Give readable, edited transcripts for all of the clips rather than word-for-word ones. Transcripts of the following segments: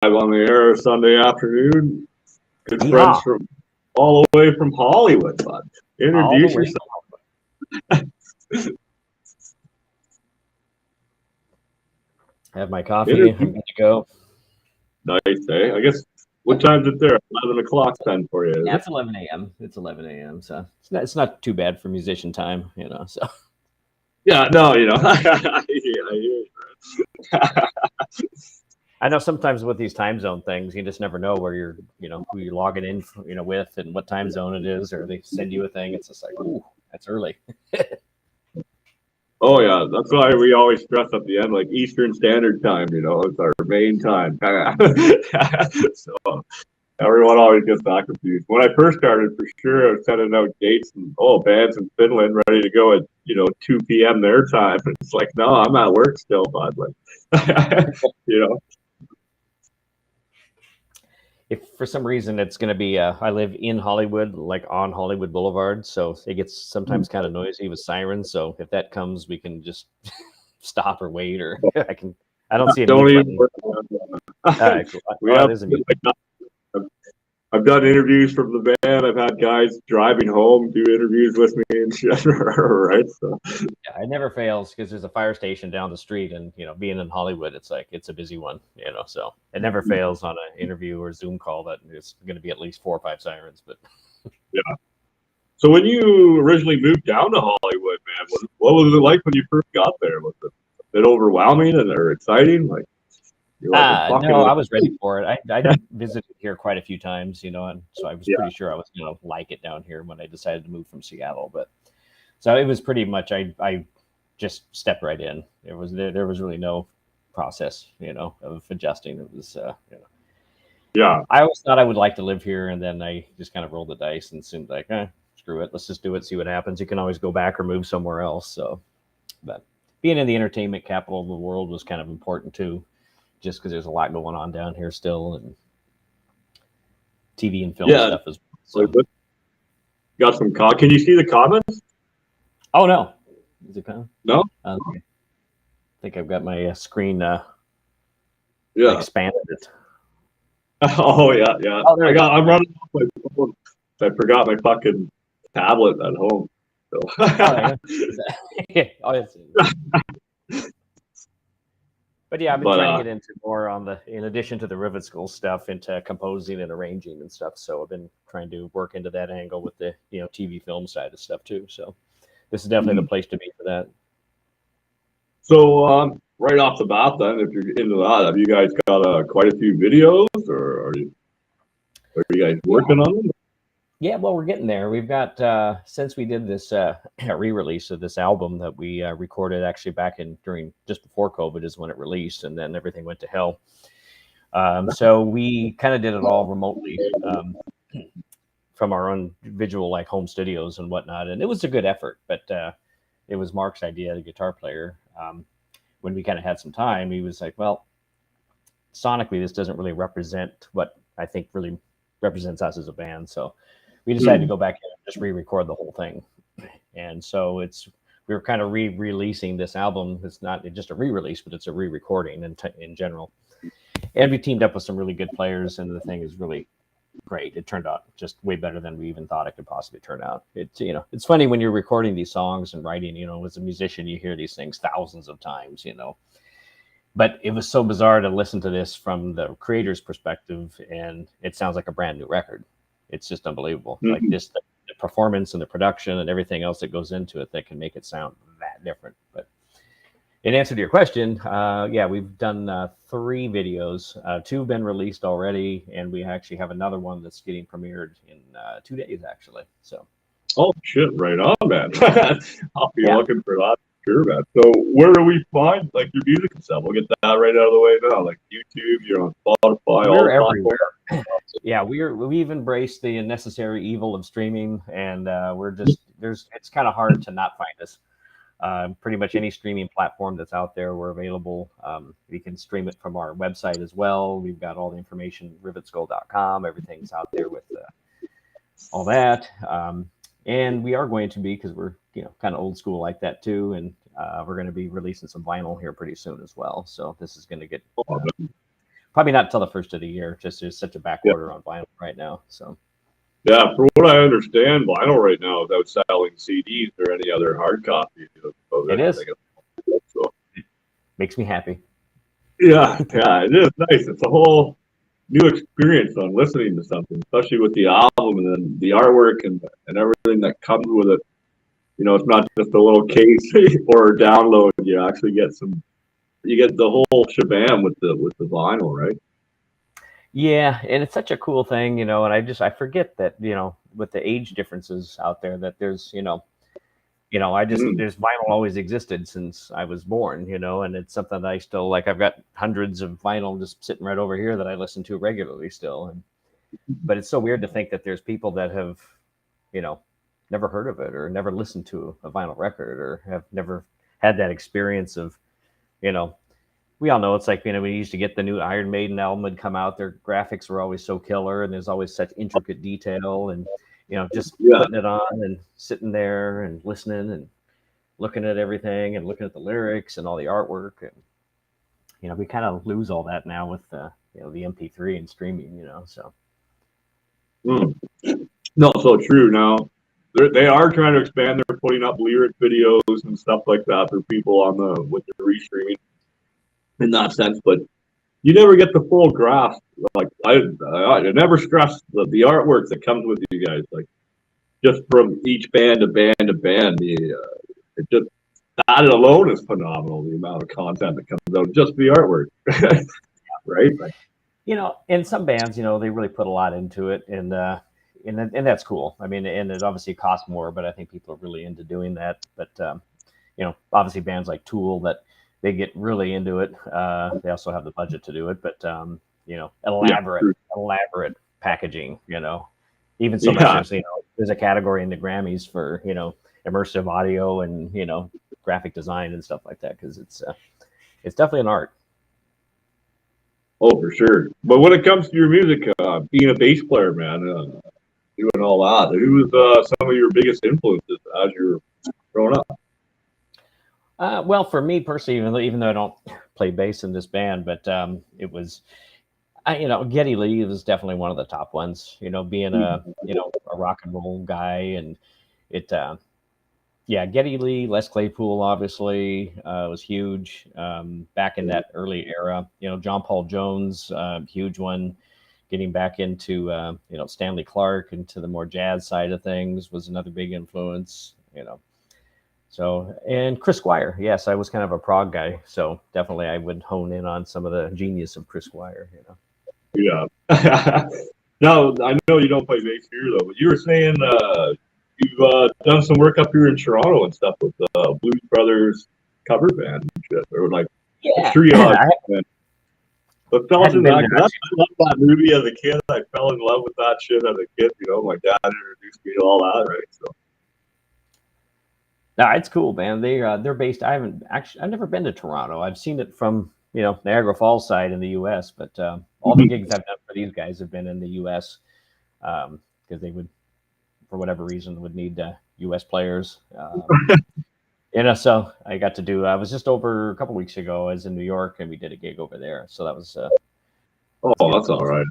on the air Sunday afternoon. Good friends Yeehaw. from all the way from Hollywood, bud. Introduce yourself. I have my coffee. I'm good to go. Nice, eh? I guess, what time's it there? 11 o'clock then for you, is Yeah, it? it's 11 a.m. It's 11 a.m. So it's not too bad for musician time, So Yeah, no, I hear you. I know sometimes with these time zone things, you just never know where who you're logging in, with, and what time zone it is, or they send you a thing. It's just like, ooh, that's early. Oh, yeah, that's why we always stress at the end, like Eastern Standard Time, it's our main time. So everyone always gets that confused. When I first started, for sure, I was sending out dates and, bands in Finland ready to go at, 2 p.m. their time. It's like, no, I'm at work still, bud. Like, If for some reason it's going to be, I live in Hollywood, like on Hollywood Boulevard, so it gets sometimes kind of noisy with sirens. So if that comes, we can just stop or wait, or I don't see a don't mute even button. work. All right, cool. We Oh, have, there's a mute. I've done interviews from the band. I've had guys driving home do interviews with me and shit. Right? So Yeah, it never fails because there's a fire station down the street, and being in Hollywood, it's like it's a busy one. So it never fails on an interview or Zoom call that it's going to be at least 4 or 5 sirens. But yeah. So when you originally moved down to Hollywood, man, what was it like when you first got there? Was it a bit overwhelming or exciting? Like you're like a fucking no, I was ready for it. I visited here quite a few times, and so I was yeah. pretty sure I was going to like it down here when I decided to move from Seattle. But so it was pretty much I just stepped right in. There was really no process, of adjusting. It was Yeah. I always thought I would like to live here, and then I just kind of rolled the dice and seemed like, screw it, let's just do it, see what happens. You can always go back or move somewhere else. So, but being in the entertainment capital of the world was kind of important too, just because there's a lot going on down here still, and TV and film stuff as well. So. Got some can you see the comments? Oh no, is it coming? No. Okay. I think I've got my screen expanded it. Oh yeah. Oh, there I'm running off my phone. I forgot my fucking tablet at home. So. But yeah, I've been trying to get into more in addition to the Rivet School stuff, into composing and arranging and stuff. So I've been trying to work into that angle with the TV film side of stuff too. So this is definitely the place to be for that. So right off the bat, then, if you're into that, have you guys got quite a few videos, or are you guys working on them? Yeah, well, we're getting there. We've got since we did this re-release of this album that we recorded actually back during just before COVID is when it released, and then everything went to hell. So we kind of did it all remotely from our own individual like home studios and whatnot, and it was a good effort. But it was Mark's idea, the guitar player. When we kind of had some time, he was like, "Well, sonically, this doesn't really represent what I think really represents us as a band." So we decided to go back and just re-record the whole thing. And so we were kind of re-releasing this album. It's not just a re-release, but it's a re-recording in general. And we teamed up with some really good players, and the thing is really great. It turned out just way better than we even thought it could possibly turn out. It's funny when you're recording these songs and writing, as a musician, you hear these things thousands of times, But it was so bizarre to listen to this from the creator's perspective, and it sounds like a brand new record. It's just unbelievable. Mm-hmm. Like the performance and the production and everything else that goes into it that can make it sound that different. But in answer to your question, we've done 3 videos. 2 have been released already, and we actually have another one that's getting premiered in 2 days, actually. So. Oh shit! Right on, man. I'll be looking for that. Sure, man. So where do we find like your music and stuff? We'll get that right out of the way now. Like YouTube, you're on Spotify, we're everywhere. Yeah, we've embraced the necessary evil of streaming, and it's kind of hard to not find us. Pretty much any streaming platform that's out there, we're available. We can stream it from our website as well. We've got all the information, rivetskull.com. Everything's out there with all that. And we are going to be, because we're kind of old school like that too, and we're going to be releasing some vinyl here pretty soon as well. So this is going to get Probably not until the first of the year. Just there's such a back order on vinyl right now. So Yeah, from what I understand, vinyl right now is outselling CDs or any other hard copy of it is. anything. So Makes me happy. yeah, it is nice. It's a whole new experience on listening to something, especially with the album and then the artwork and everything that comes with it. You know, it's not just a little case or a download. You actually get you get the whole shebang with the vinyl, right? Yeah, and it's such a cool thing, you know. And I forget that, you know, with the age differences out there, that there's, I just Mm. there's vinyl always existed since I was born, you know, and it's something that I still like. I've got hundreds of vinyl just sitting right over here that I listen to regularly still. And but it's so weird to think that there's people that have, you know, never heard of it or never listened to a vinyl record or have never had that experience of, you know, we all know it's like, you know, we used to get the new Iron Maiden album would come out, their graphics were always so killer and there's always such intricate detail and, you know, just Yeah, putting it on and sitting there and listening and looking at everything and looking at the lyrics and all the artwork. And, you know, we kind of lose all that now with the MP3 and streaming, you know, so. mm. No, so true. Now they are trying to expand. They're putting up lyric videos and stuff like that for people on the with the restreaming in that sense, but you never get the full grasp. Like I never stress the artwork that comes with you guys. Like just from each band to band to band, it just that alone is phenomenal. The amount of content that comes out, just the artwork, right? Like, You know, and some bands, you know, they really put a lot into it, and that's cool. I mean, and it obviously costs more, but I think people are really into doing that. But you know, obviously bands like Tool that they get really into it. They also have the budget to do it, but you know, yeah, elaborate packaging. You know, even so much yeah. as, you know, there's a category in the Grammys for, you know, immersive audio and, you know, graphic design and stuff like that, because it's definitely an art. Oh, for sure. But when it comes to your music, being a bass player, man, doing all that, who was some of your biggest influences as you're growing up? Well, for me personally, even though I don't play bass in this band, but it was, you know, Geddy Lee was definitely one of the top ones. You know, being a rock and roll guy, and it, yeah, Geddy Lee, Les Claypool, obviously was huge back in that early era. You know, John Paul Jones, huge one. Getting back into Stanley Clark, into the more jazz side of things, was another big influence. You know, so, and Chris Squire, yes, I was kind of a prog guy, so definitely I would hone in on some of the genius of Chris Squire. You know. Yeah. Now, I know you don't play bass here, though, but you were saying you've done some work up here in Toronto and stuff with the Blues Brothers cover band and shit, or like a Yeah, triage I band. But tell us hadn't been about there. that. I love that movie as a kid. I fell in love with that shit as a kid. You know, my dad introduced me to all that, right? So, No, it's cool, man. They're based. I've never been to Toronto. I've seen it from, you know, Niagara Falls side in the U.S., but all the gigs I've done for these guys have been in the U.S. Because they would, for whatever reason, would need U.S. players. You know, so I got to do. I was just over a couple weeks ago. I was in New York, and we did a gig over there. So that was oh, good. that's all right.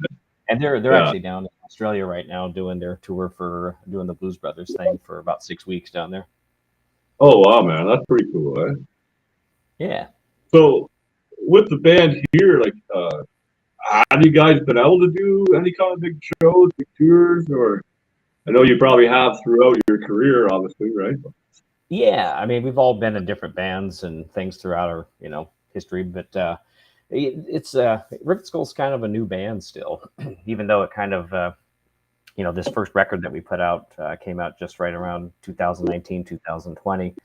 And they're Yeah. actually down in Australia right now doing their tour for doing the Blues Brothers thing for about 6 weeks down there. Oh, wow, man, that's pretty cool, eh? Yeah. So, with the band here, like, have you guys been able to do any kind of big shows, big tours, or I know you probably have throughout your career, obviously, right? Yeah, I mean, we've all been in different bands and things throughout our, you know, history, but it's Rivet Skull's kind of a new band still, even though it kind of, you know, this first record that we put out came out just right around 2019, 2020.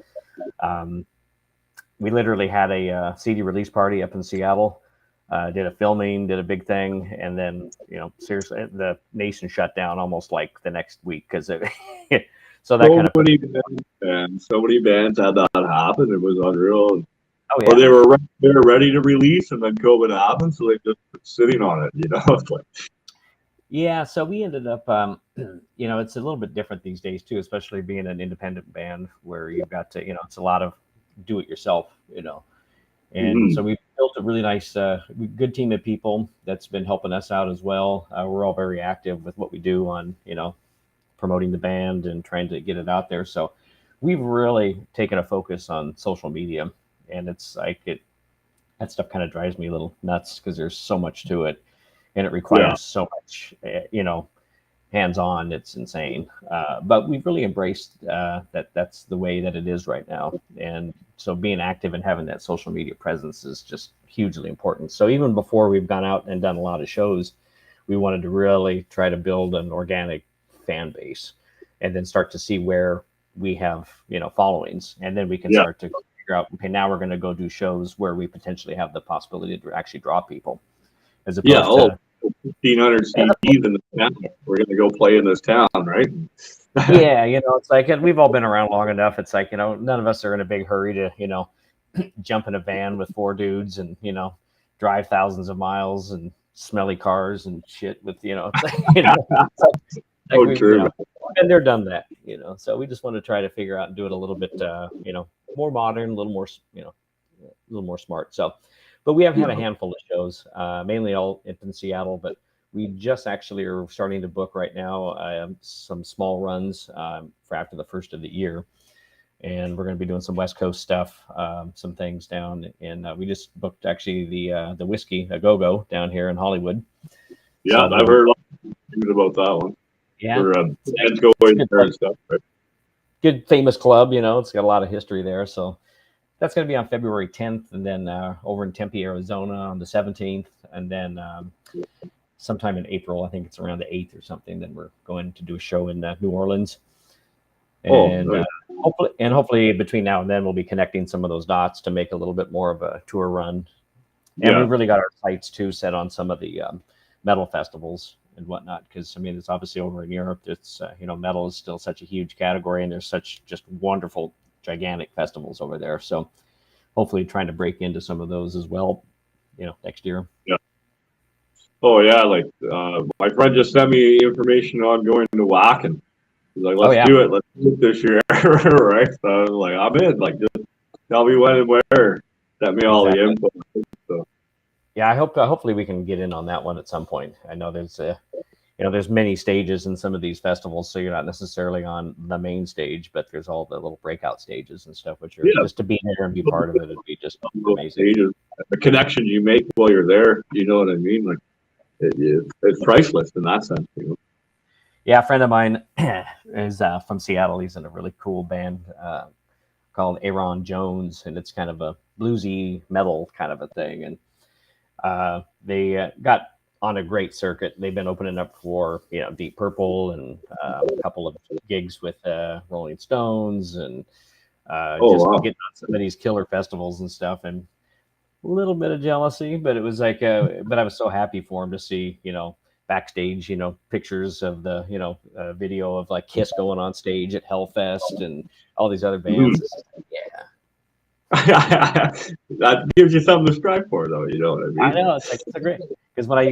We literally had a CD release party up in Seattle, did a filming, did a big thing, and then, you know, seriously, the nation shut down almost like the next week because it. So that kind of Many bands, and so many bands had that happen. It was unreal. oh Or yeah. they were ready to release, and then COVID happened, so they just been sitting on it. You know, it's like, Yeah, so we ended up, you know, it's a little bit different these days too, especially being an independent band where you've got to, you know, it's a lot of do it yourself, you know. And so mhm. built a really nice, good team of people that's been helping us out as well. We're all very active with what we do on, promoting the band and trying to get it out there. So we've really taken a focus on social media, and it's like that stuff kind of drives me a little nuts because there's so much to it, and it requires so much, hands-on. It's insane, but we've really embraced that's the way that it is right now. And so being active and having that social media presence is just hugely important. So even before we've gone out and done a lot of shows, we wanted to really try to build an organic fan base, and then start to see where we have followings, and then we can start to figure out, okay, now we're going to go do shows where we potentially have the possibility to actually draw people, as opposed to 1,500 CDs in the town. We're going to go play in this town, right? Yeah, it's like, and we've all been around long enough. It's like, none of us are in a big hurry to, jump in a van with 4 dudes and, drive thousands of miles and smelly cars and shit with, it's like, Oh, true. And they're done that, so we just want to try to figure out and do it a little bit, more modern, a little more, a little more smart. So, but we have had a handful of shows, mainly all in Seattle, but we just actually are starting to book right now some small runs for after the first of the year. And we're going to be doing some West Coast stuff, some things down. And we just booked actually the Whiskey A Go-Go down here in Hollywood. Yeah, so I've heard a lot of things about that one. Yeah. For bands going there and stuff. Right? Good famous club, it's got a lot of history there. So that's going to be on February 10th, and then over in Tempe, Arizona on the 17th, and then sometime in April, I think it's around the 8th or something, then we're going to do a show in New Orleans. And nice. hopefully between now and then, we'll be connecting some of those dots to make a little bit more of a tour run. And we've really got our sights too set on some of the metal festivals and whatnot, because it's obviously over in Europe. It's metal is still such a huge category, and there's such just wonderful, gigantic festivals over there. So hopefully trying to break into some of those as well, next year. Yeah. Oh yeah, like my friend just sent me information on going to Wacken. He's like, let's do it. Let's do it this year, right? So I was like, I'm in. Like, just tell me when and where. Send me all the info. So. Yeah, I hope. Hopefully, we can get in on that one at some point. I know there's there's many stages in some of these festivals, so you're not necessarily on the main stage, but there's all the little breakout stages and stuff, which are just to be there and be part of it would be just amazing. Stages. The connections you make while you're there, you know what I mean? Like, it's priceless in that sense. Yeah, a friend of mine is from Seattle. He's in a really cool band called Aaron Jones, and it's kind of a bluesy metal kind of a thing. And they got on a great circuit. They've been opening up for Deep Purple and a couple of gigs with Rolling Stones, and getting on some of these killer festivals and stuff. And a little bit of jealousy, but it was like, but I was so happy for him to see, backstage, pictures of the, video of like Kiss going on stage at Hellfest and all these other bands. That gives you something to strive for, though. You know what I mean? I know, it's a great, because when I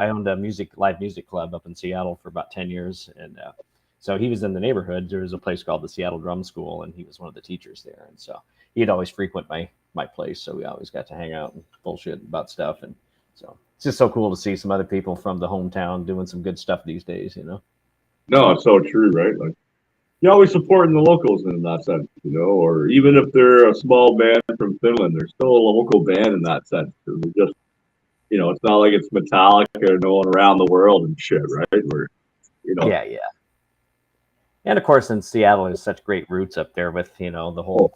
owned a live music club up in Seattle for about 10 years. And so he was in the neighborhood. There was a place called the Seattle Drum School, and he was one of the teachers there. And so he'd always frequent my place. So we always got to hang out and bullshit about stuff. And so it's just so cool to see some other people from the hometown doing some good stuff these days, No, it's so true, right? Like, you're always supporting the locals in that sense, or even if they're a small band from Finland, they're still a local band in that sense. Because we just, it's not like it's Metallica going around the world and shit, right? We're, Yeah. And of course, in Seattle, there's such great roots up there with, the whole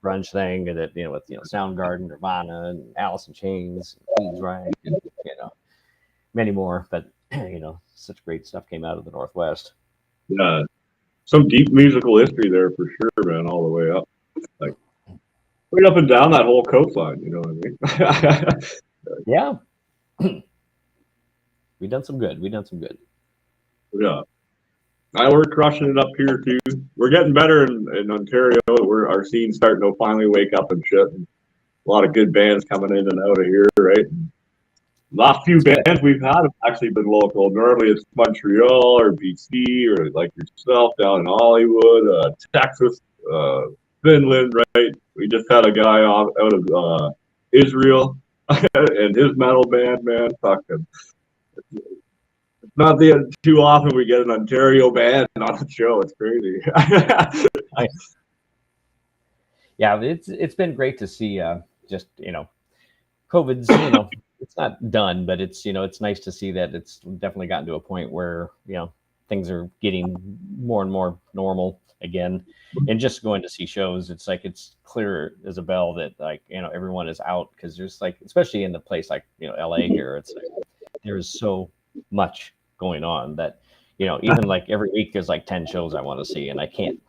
grunge thing, and that, with, Soundgarden, Nirvana, and Alice in Chains, and Queensryche, and, many more. But, such great stuff came out of the Northwest. Yeah. Some deep musical history there for sure, man, all the way up. Like, right up and down that whole coastline, you know what I mean? Yeah. We done some good. Yeah. We're crushing it up here, too. We're getting better in Ontario. Our scene's starting to finally wake up and shit. And a lot of good bands coming in and out of here, right? Last few bands we've had have actually been local. Normally it's Montreal or BC or like yourself down in Hollywood, Texas, Finland, right? We just had a guy out of Israel. and his metal band, man, fucking. It's not too often we get an Ontario band on a show. It's crazy. Yeah, it's been great to see. Just COVID's it's not done, but it's nice to see that it's definitely gotten to a point where things are getting more and more normal again. And just going to see shows, it's like it's clear as a bell that everyone is out, because there's especially in the place like LA here, it's like there's so much going on that even every week there's 10 shows I want to see, and I can't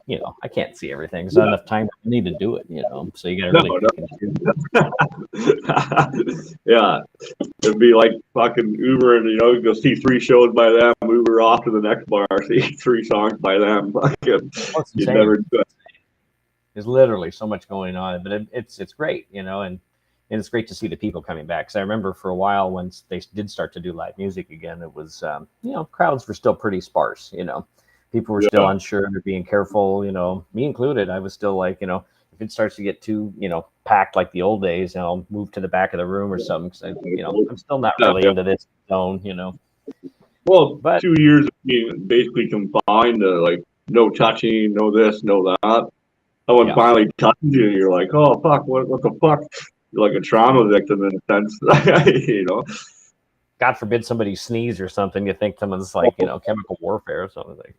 see everything. There's not enough time for me to do it, so you gotta really pick and choose. Yeah, it'd be like fucking Uber, and go see 3 shows by them, Uber off to the next bar, see 3 songs by them. You never do it. There's literally so much going on, but it's great, and it's great to see the people coming back. Because I remember for a while when they did start to do live music again, it was crowds were still pretty sparse. People were still unsure, they're being careful. Me included. I was still if it starts to get too packed like the old days, I'll move to the back of the room or something, because I'm still not really into this zone. Well, but 2 years of being basically confined to no touching, no this, no that. Someone finally touches you, and you're like, oh fuck, what the fuck? You're like a trauma victim in a sense, God forbid somebody sneeze or something. You think someone's chemical warfare or something.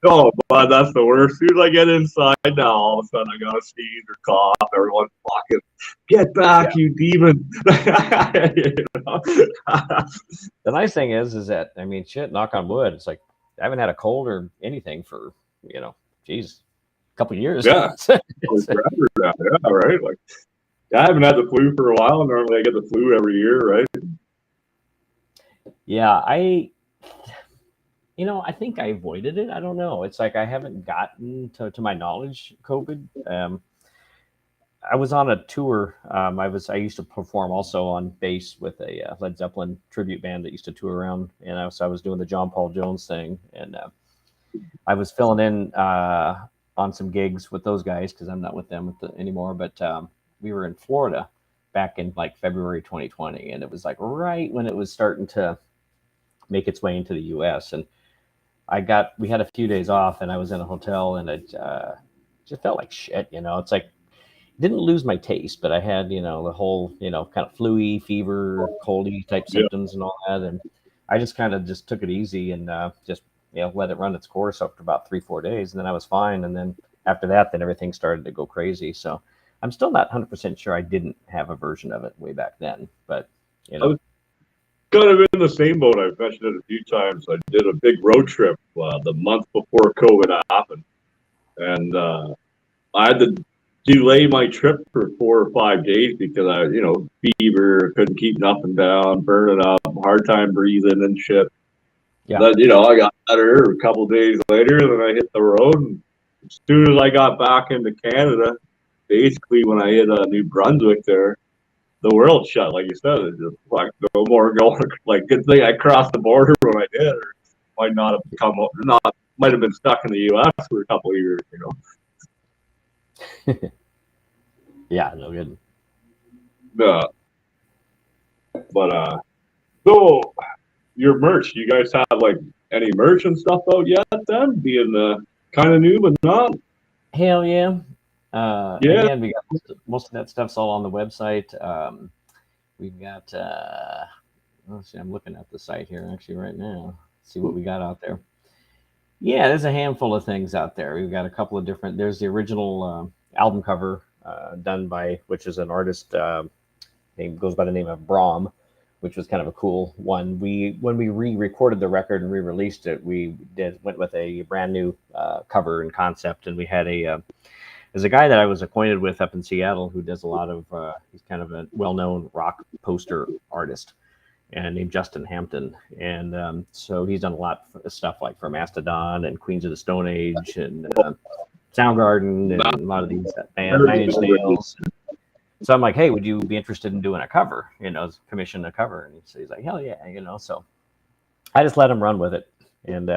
Oh, but that's the worst. As soon as I get inside now, all of a sudden I gotta sneeze or cough. Everyone's fucking, get back, you demon. The nice thing is that, shit, knock on wood, it's I haven't had a cold or anything for, geez, a couple of years. Yeah. Yeah, right? I haven't had the flu for a while. Normally I get the flu every year, right? Yeah, I think I avoided it. I don't know. It's I haven't gotten to my knowledge COVID. I was on a tour. I used to perform also on bass with a Led Zeppelin tribute band that used to tour around, and I was doing the John Paul Jones thing, and I was filling in on some gigs with those guys because I'm not with them anymore. But we were in Florida back in February 2020, and it was right when it was starting to make its way into the U.S. And we had a few days off, and I was in a hotel, and it just felt like shit. It's didn't lose my taste, but I had the whole kind of flu-y, fever, coldy type symptoms and all that, and I just kind of just took it easy and just let it run its course after about 3-4 days, and then I was fine. And then after that, then everything started to go crazy. So I'm still not 100% sure I didn't have a version of it way back then, but I was kind of in the same boat. I've mentioned it a few times. I did a big road trip the month before COVID happened, and I had to delay my trip for 4 or 5 days because I, fever, couldn't keep nothing down, burning up, hard time breathing and shit. Yeah. Then, I got better a couple of days later, and then I hit the road. And as soon as I got back into Canada, basically when I hit New Brunswick there, the world shut, like you said. It's just no more going. Good thing I crossed the border when I did, or might not have might have been stuck in the U.S. for a couple of years, Yeah, no good. But so your merch, you guys have any merch and stuff out yet then, being kind of new but not? Hell yeah. Again, we got most of that stuff's all on the website. We've got let's see, I'm looking at the site here actually right now. See what we got out there. Yeah, there's a handful of things out there. We've got a couple of different. There's the original album cover done by, which is an artist name goes by the name of Brahm, which was kind of a cool one. When we re-recorded the record and re-released it, we went with a brand new cover and concept, and we had there's a guy that I was acquainted with up in Seattle who does a lot of he's kind of a well-known rock poster artist, and named Justin Hampton, and so he's done a lot of stuff for Mastodon and Queens of the Stone Age and Soundgarden and a lot of these bands, 9 Inch Nails. So I'm like, hey, would you be interested in doing a cover? Commission a cover, and so he's like, hell yeah, So I just let him run with it, and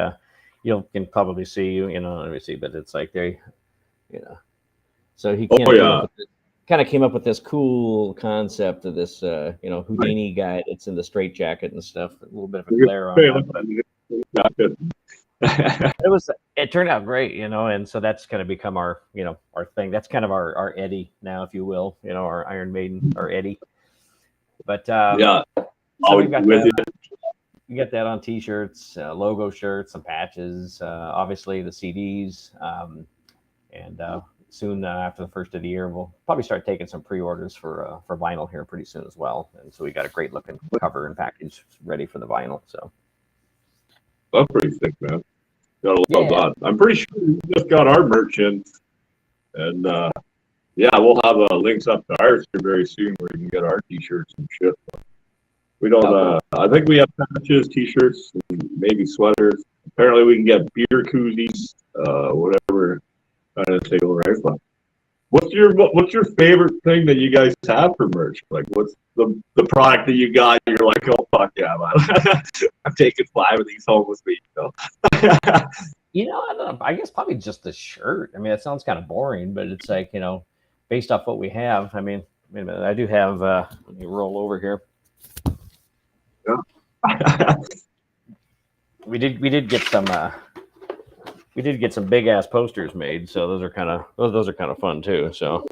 you can probably see, let me see, but it's they, So he came up with it. kind of came up with this cool concept of this, Houdini guy that's in the straitjacket and stuff. A little bit of a glare on that, but it turned out great, and so that's kind of become our, our thing. That's kind of our Eddie now, if you will, our Iron Maiden, our Eddie. But Yeah, so always we've got with that. you. We got that on T-shirts, logo shirts, some patches, obviously the CDs, and soon after the first of the year, we'll probably start taking some pre-orders for vinyl here pretty soon as well. And so we got a great looking cover and package ready for the vinyl. So That's pretty sick, man. Gotta love yeah, that. I'm pretty sure we just got our merch in, and yeah, we'll have links up to ours here very soon where you can get our T-shirts and shit. We don't. cool. I think we have patches, T-shirts, and maybe sweaters. Apparently, we can get beer koozies, whatever kind of thing, right? But what's your favorite thing that you guys have for merch? Like, what's the product that you got? And you're like, oh fuck yeah, man. I'm taking 5 of these home with me. I don't know. I guess probably just the shirt. I mean, it sounds kind of boring, but it's like, based off what we have. I mean, wait a minute. I do have. Let me roll over here. Yeah. We did get some. We did get some big ass posters made, so those are kind of fun too. So.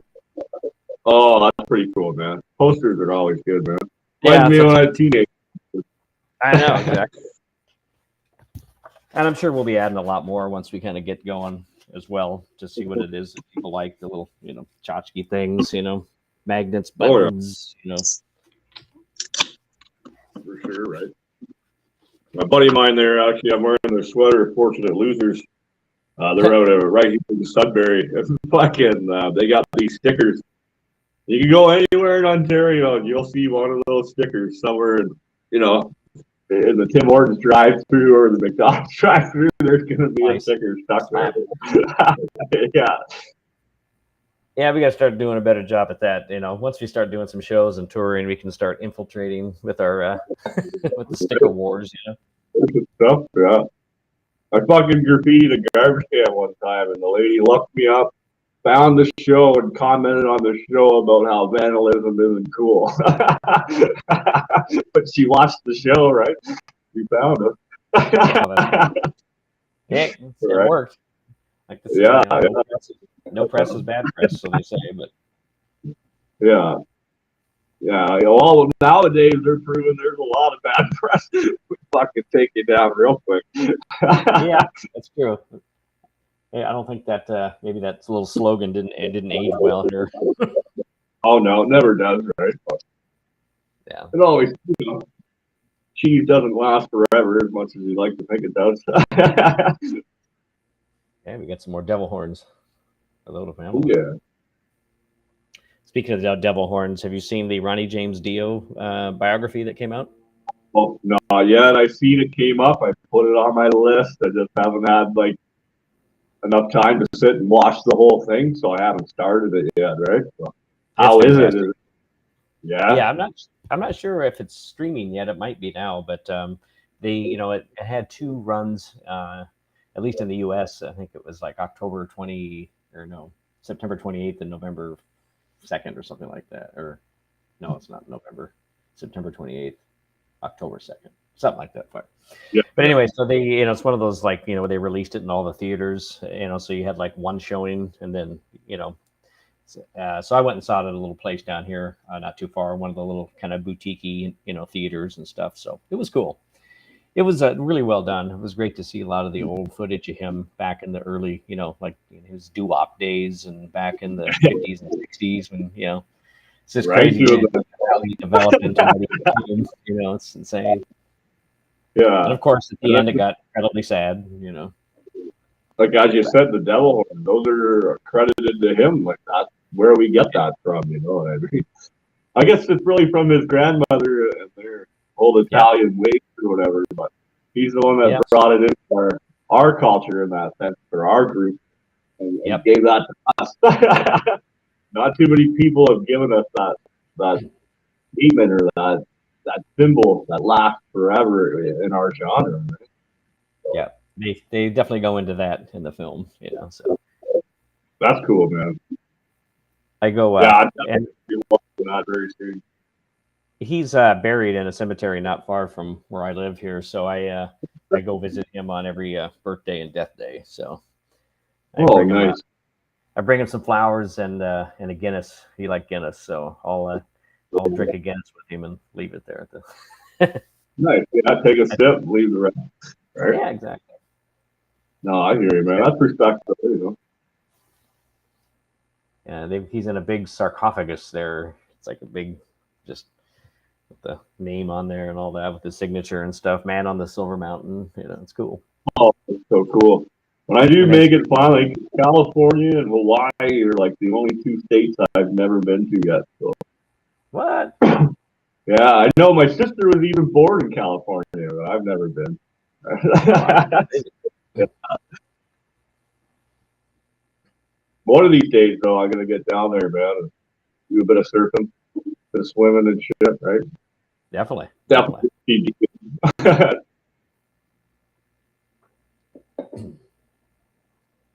Oh, that's pretty cool, man. Posters are always good, man. Yeah, Reminds me when I was a teenager. I know, exactly. And I'm sure we'll be adding a lot more once we kind of get going as well to see what it is that people like, the little, tchotchke things, magnets, buttons, For sure, right? My buddy of mine there, actually, I'm wearing their sweater, Fortunate Losers. They're out of right here in Sudbury. Fucking, they got these stickers. You can go anywhere in Ontario and you'll see one of those stickers somewhere, in the Tim Hortons drive-through or the McDonald's drive-through. There's going to be a sticker stuck there. Yeah. Yeah, we got to start doing a better job at that. Once we start doing some shows and touring, we can start infiltrating with our with the sticker wars. Good stuff, yeah. I fucking graffitied a garbage can one time, and the lady looked me up, found the show, and commented on the show about how vandalism isn't cool. But she watched the show, right? She found it. Yeah, it Right. worked. Like this, Yeah, no press is bad press, so they say. But yeah. Well, nowadays they're proving there's a lot of bad press. We fucking take you down real quick. Yeah, that's true. Yeah, I don't think that maybe that little slogan didn't age well here. Oh no, it never does, right? But yeah, it always, cheese doesn't last forever as much as you like to think it does. Yeah, we got some more devil horns. Hello to family. Oh, yeah. Speaking of the devil horns, have you seen the Ronnie James Dio biography that came out? Well, not yet. I seen it came up. I put it on my list. I just haven't had enough time to sit and watch the whole thing, so I haven't started it yet. Right? So, how is it? Yeah. Yeah, I'm not sure if it's streaming yet. It might be now, but it had 2 runs, at least in the U.S. I think it was like September 28th and November 2nd or something like that. Or no, it's not November, September 28th, October 2nd, something like that. Yeah. But anyway, so it's one of those they released it in all the theaters, so you had like one showing, and then so I went and saw it at a little place down here, not too far, one of the little kind of boutique-y, theaters and stuff. So it was cool. It was really well done. It was great to see a lot of the old footage of him back in the early, his doo-wop days and back in the 50s and 60s when, it's just crazy how he developed into what he became. It's insane. Yeah. And of course, at the end, it got incredibly sad, Like as you said, the devil horn, those are credited to him. Like that's where we get that from, what I mean? I guess it's really from his grandmother and their old Italian ways or whatever, but he's the one that brought it into our culture in that sense for our group and gave that to us. Not too many people have given us that demon or that symbol that lasts forever in our genre. Right? So, yeah, they definitely go into that in the film, So that's cool, man. I go, Yeah, I'm and definitely watching that very soon. he's buried in a cemetery not far from where I live here. So I go visit him on every birthday and death day. So I Oh, bring him nice. I bring him some flowers and a Guinness. He liked Guinness, so I'll drink a Guinness with him and leave it there. Nice. Yeah, take a sip, leave the rest. Right? Yeah, exactly. No, I hear you, man. That's respectful, you know. Yeah, he's in a big sarcophagus there. It's like a big, just with the name on there and all that with his signature and stuff. Man on the Silver Mountain. You know, it's cool. Oh, that's so cool. When I do And then make it finally, California and Hawaii are like the only two states I've never been to yet. So what? yeah, I know my sister was even born in California, but I've never been. One of these days, though, I'm gonna get down there, man, and do a bit of surfing, bit of swimming and shit, right? Definitely. Definitely.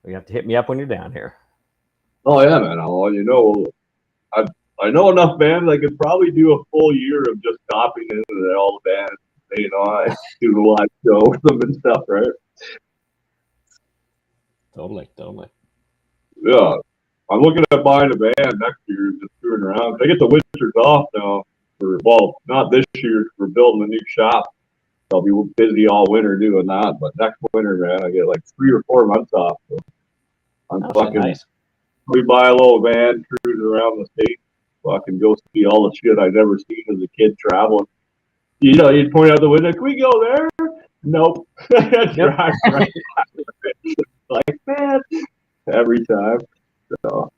You have to hit me up when you're down here. Oh yeah, man. I'll, you know, I I know enough bands. I could probably do a full year of just stopping into all the bands. You know, I do the live show with them and stuff, right? Totally, totally. Yeah, I'm looking at buying a band next year, just screwing around. I get the winters off now. Well, not this year. We're building a new shop. I'll be busy all winter doing that. But next winter, man, I get like 3 or 4 months off. So I'm Oh, shit, fucking. nice. We buy a little van, cruise around the state, fucking go see all the shit I've never seen as a kid traveling. You know, you'd point out the window, can we go there? Nope. Yep. Drive right. Like, man, every time. So,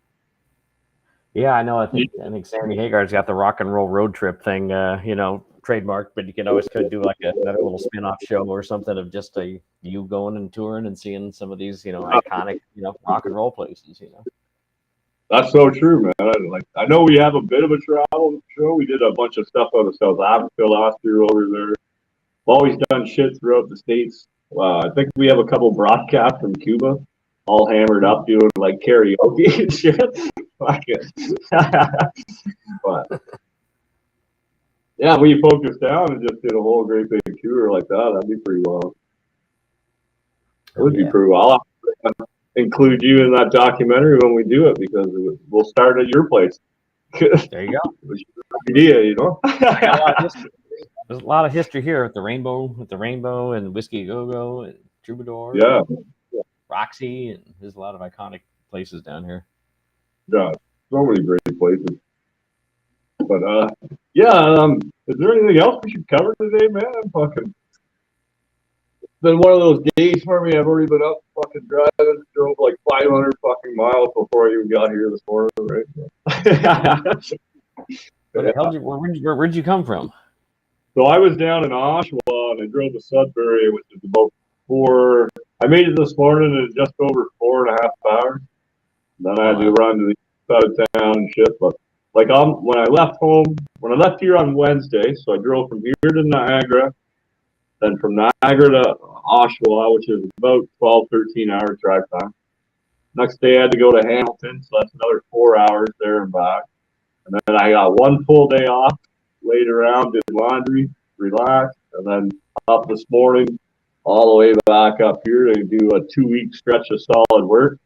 Yeah, I know. I think Sammy Hagar's got the rock and roll road trip thing, trademarked. But you could do like another little spin-off show or something of just you going and touring and seeing some of these, iconic, rock and roll places. that's so true, man. I know we have a bit of a travel show. We did a bunch of stuff out of South Africa last year over there. Always done shit throughout the states. I think we have a couple broadcasts from Cuba, all hammered up doing like karaoke and shit. Fuck it. But yeah, we focused down and just did a whole great big tour like that. That'd be pretty wild. It would be pretty wild. I'll include you in that documentary when we do it because we'll start at your place. There you go. Idea, you know. There's a lot of history here with the Rainbow and Whiskey Go Go and Troubadour. Yeah. And Roxy, and there's a lot of iconic places down here. Yeah, so many great places. But is there anything else we should cover today, man? I'm fucking. It's been one of those days for me. I've already been up fucking driving, drove like 500 fucking miles before I even got here this morning, right? Where the hell where'd you come from? So I was down in Oshawa and I drove to Sudbury, which is about I made it this morning in just over 4.5 hours. Then I had to run to the side of town and shit. But like when I left here on Wednesday, so I drove from here to Niagara, then from Niagara to Oshawa, which is about 12, 13 hours drive time. Next day I had to go to Hamilton, so that's another 4 hours there and back. And then I got one full day off, laid around, did laundry, relaxed, and then up this morning, all the way back up here to do a 2-week stretch of solid work.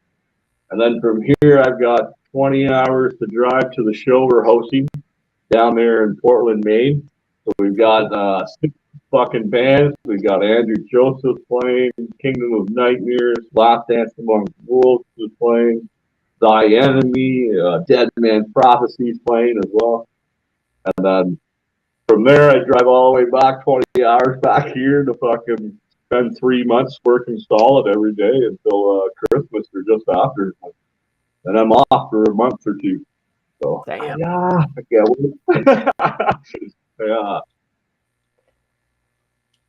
And then from here, I've got 20 hours to drive to the show we're hosting down there in Portland, Maine. So we've got 6 fucking bands. We've got Andrew Joseph playing, Kingdom of Nightmares, Last Dance Among Wolves is playing, Thy Enemy, Dead Man Prophecies playing as well. And then from there, I drive all the way back 20 hours back here to fucking spend 3 months working solid every day until Christmas or just after. And I'm off for a month or two. So, Damn. yeah, I can't wait. Yeah.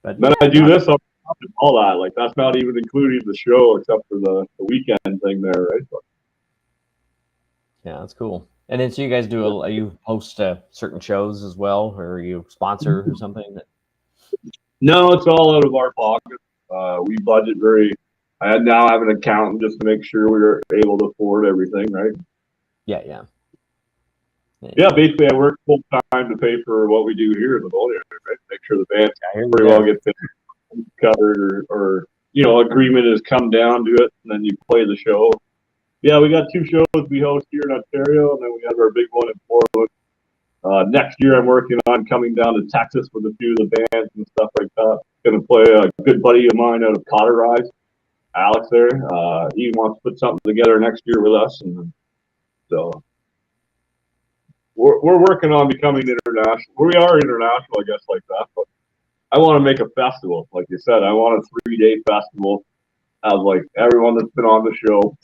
But then I do this, all that. Like, that's not even including the show except for the weekend thing there, right? But, yeah, that's cool. And then so you guys you host certain shows as well, or you sponsor or something? No, it's all out of our pocket. We budget I now have an accountant just to make sure we're able to afford everything, right? Yeah. Yeah, basically, I work full time to pay for what we do here in the Boneyard, right? Make sure the band I hear pretty you well there. gets covered, or agreement has come down to it, and then you play the show. Yeah, we got 2 shows we host here in Ontario, and then we have our big one in Portland. Next year, I'm working on coming down to Texas with a few of the bands and stuff like that. Going to play a good buddy of mine out of Cotterize, Alex there. He wants to put something together next year with us, and so we're working on becoming international. We are international, I guess, like that. But I want to make a festival, like you said. I want a 3-day festival. Have like everyone that's been on the show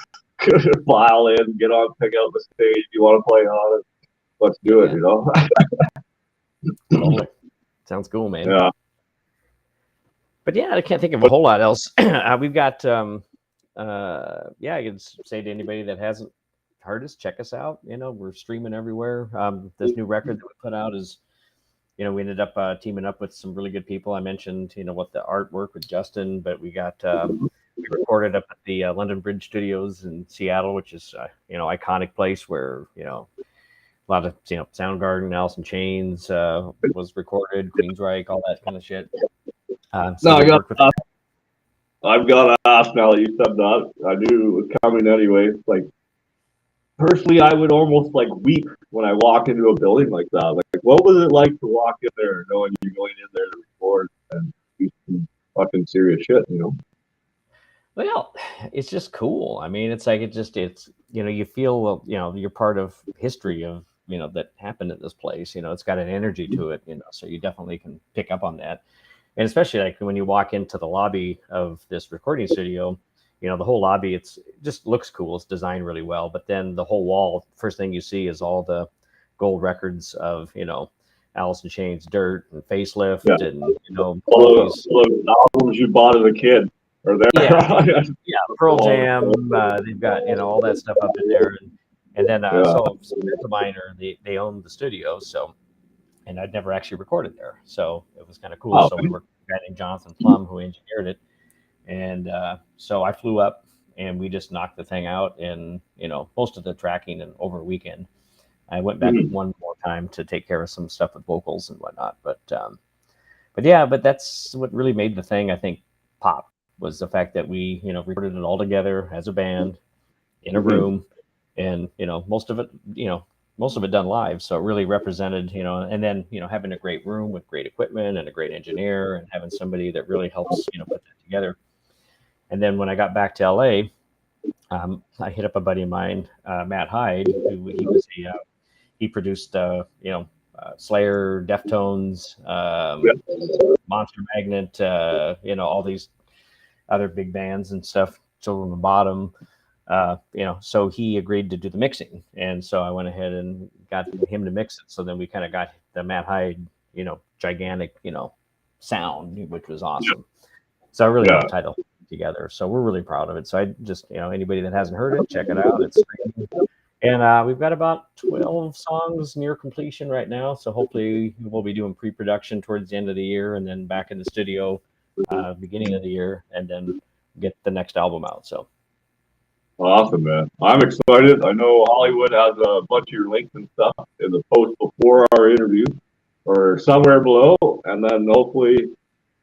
file in, get on, pick out the stage. You want to play on it? Let's do it. Totally. Sounds cool, man. Yeah. But yeah, I can't think of a whole lot else. We've got, I can say to anybody that hasn't heard us, check us out. We're streaming everywhere. This new record that we put out is, we ended up teaming up with some really good people. I mentioned, what the artwork with Justin, but we got, we recorded up at the London Bridge Studios in Seattle, which is, iconic place where, a lot of, Soundgarden, Alice in Chains was recorded, Queensryche, all that kind of shit. No, I've got to ask now that you said that. I knew it was coming anyway. Like, personally, I would almost like weep when I walk into a building like that. Like, what was it like to walk in there knowing you're going in there to record and do some fucking serious shit, Well, it's just cool. I mean, it's like it's you feel you're part of history of that happened at this place. It's got an energy to it. So you definitely can pick up on that. And especially like when you walk into the lobby of this recording studio, the whole lobby, it just looks cool. It's designed really well. But then the whole wall, first thing you see is all the gold records of, Alice in Chains, Dirt, and Facelift, and, all those albums you bought as a kid are there. Yeah, Pearl Jam, they've got, all that stuff up in there. And then, so some friends of mine, they own the studio, so. And I'd never actually recorded there, so it was kind of cool. So we worked with a guy named Jonathan Plum, who engineered it, and so I flew up, and we just knocked the thing out in most of the tracking in over a weekend. I went back one more time to take care of some stuff with vocals and whatnot, but that's what really made the thing, I think, pop, was the fact that we recorded it all together as a band in a room, and most of it done live. So it really represented, and then, having a great room with great equipment and a great engineer and having somebody that really helps, put that together. And then when I got back to LA, I hit up a buddy of mine, Matt Hyde, who he produced, Slayer, Deftones, Monster Magnet, all these other big bands and stuff. Children of the Bottom. So he agreed to do the mixing, and so I went ahead and got him to mix it. So then we kind of got the Matt Hyde, gigantic, sound, which was awesome. So I really helped tie the whole thing together. So we're really proud of it. So I just, anybody that hasn't heard it, check it out. It's and we've got about 12 songs near completion right now. So hopefully we'll be doing pre-production towards the end of the year, and then back in the studio beginning of the year, and then get the next album out. So. Awesome, man. I'm excited. I know Hollywood has a bunch of your links and stuff in the post before our interview or somewhere below. And then hopefully,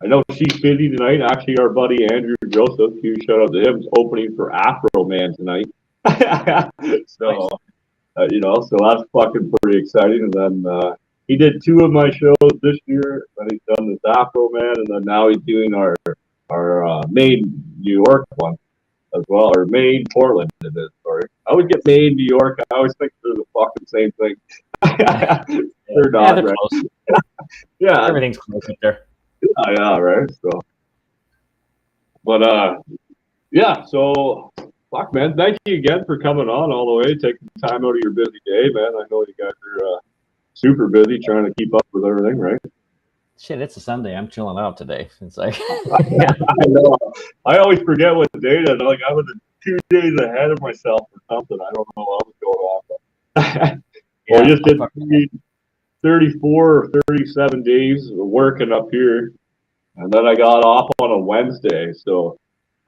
I know she's busy tonight. Actually, our buddy Andrew Joseph, huge shout out to him, is opening for Afro Man tonight. So, so that's fucking pretty exciting. And then he did 2 of my shows this year. Then he's done this Afro Man. And then now he's doing our main New York one as well, or Maine, Portland. It is. Sorry, I always get Maine, New York. I always think they're the fucking same thing. They're not, they're right? close. Yeah, everything's close up there. Yeah, right. So, but yeah. So, fuck, man. Thank you again for coming on all the way, taking time out of your busy day, man. I know you guys are super busy trying to keep up with everything, right? Shit, it's a Sunday. I'm chilling out today. It's like I know. I always forget what the date is. Like I was 2 days ahead of myself or something. I don't know what was going on. But well, we just did 34 or 37 days working up here, and then I got off on a Wednesday. So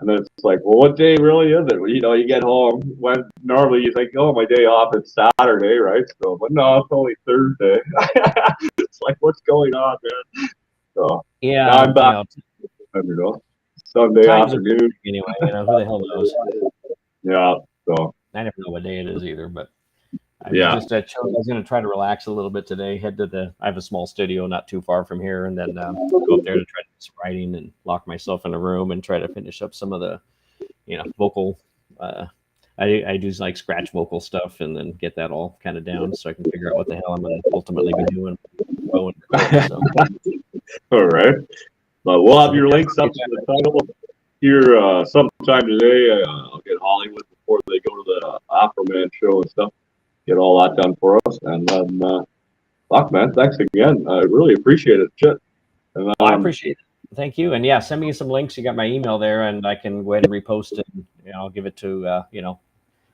And then it's like, well, what day really is it? Well, you know, you get home when normally you think, oh, my day off is Saturday, right? So, but no, it's only Thursday. It's like, what's going on, man? So now Yeah, I'm back, you know, Sunday times are afternoon. anyway. Who the hell knows? Yeah. So I never know what day it is either, but I was yeah. just I was going to try to relax a little bit today. Head to I have a small studio not too far from here, and then go up there to try to do some writing and lock myself in a room and try to finish up some of the, vocal. I do like scratch vocal stuff and then get that all kind of down so I can figure out what the hell I'm going to ultimately be doing. Going so. All right. But we'll have So, your links up to the title here sometime today. I'll get Hollywood before they go to the Aquaman show and stuff. Get all that done for us. And then, fuck, man, thanks again. I really appreciate it. Shit. And, I appreciate it. Thank you. And yeah, send me some links. You got my email there, and I can go ahead and repost it. And, I'll give it to,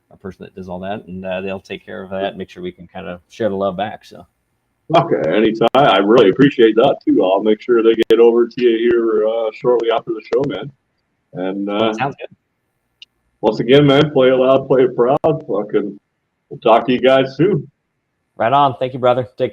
a person that does all that, and they'll take care of that. Make sure we can kind of share the love back. So. Okay, anytime. I really appreciate that too. I'll make sure they get over to you here shortly after the show, man. And Sounds good. Once again, man, play it loud, play it proud. Fucking, we'll talk to you guys soon. Right on. Thank you, brother. Take care.